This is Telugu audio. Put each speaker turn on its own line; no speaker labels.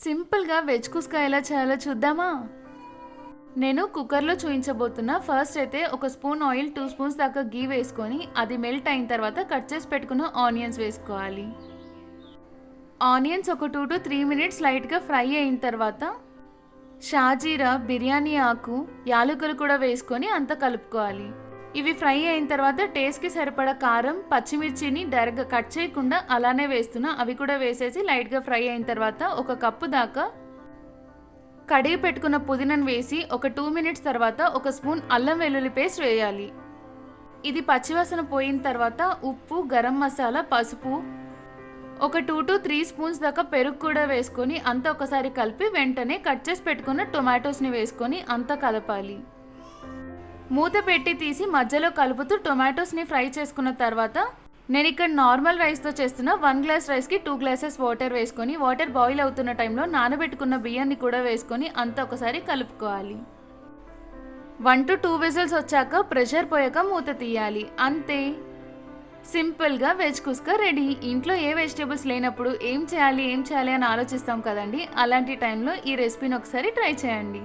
సింపుల్గా వెజ్ కుస్కా ఎలా చేయాలో చూద్దామా? నేను కుక్కర్లో చూయించబోతున్నా. ఫస్ట్ అయితే ఒక స్పూన్ ఆయిల్, 2 స్పూన్స్ దాకా గీ వేసుకొని అది మెల్ట్ అయిన తర్వాత కట్ చేసి పెట్టుకున్న ఆనియన్స్ వేసుకోవాలి. ఆనియన్స్ ఒక 2 to 3 మినిట్స్ లైట్గా ఫ్రై అయిన తర్వాత షాజీరా, బిర్యానీ ఆకు, యాలకులు కూడా వేసుకొని అంతా కలుపుకోవాలి. ఇవి ఫ్రై అయిన తర్వాత టేస్ట్కి సరిపడా కారం, పచ్చిమిర్చిని డైరెక్ట్గా కట్ చేయకుండా అలానే వేస్తున్నా. అవి కూడా వేసేసి లైట్గా ఫ్రై అయిన తర్వాత ఒక కప్పు దాకా కడిగి పెట్టుకున్న పుదీనాను వేసి ఒక 2 మినిట్స్ తర్వాత ఒక స్పూన్ అల్లం వెల్లుల్లి పేస్ట్ వేయాలి. ఇది పచ్చివాసన పోయిన తర్వాత ఉప్పు, గరం మసాలా, పసుపు, ఒక 2 to 3 స్పూన్స్ దాకా పెరుగు కూడా వేసుకొని అంతా ఒకసారి కలిపి వెంటనే కట్ చేసి పెట్టుకున్న టొమాటోస్ని వేసుకొని అంతా కలపాలి. మూత పెట్టి తీసి మధ్యలో కలుపుతూ టొమాటోస్ని ఫ్రై చేసుకున్న తర్వాత నేను ఇక్కడ నార్మల్ రైస్తో చేస్తున్న 1 గ్లాస్ రైస్కి 2 గ్లాసెస్ వాటర్ వేసుకొని వాటర్ బాయిల్ అవుతున్న టైంలో నానబెట్టుకున్న బియ్యాన్ని కూడా వేసుకొని అంతా ఒకసారి కలుపుకోవాలి. 1 to 2 విజిల్స్ వచ్చాక ప్రెషర్ పోయాక మూత తీయాలి. అంతే, సింపుల్గా వెజ్ కుస్కా రెడీ. ఇంట్లో ఏ వెజిటేబుల్స్ లేనప్పుడు ఏం చేయాలి అని ఆలోచిస్తాం కదండి. అలాంటి టైంలో ఈ రెసిపీని ఒకసారి ట్రై చేయండి.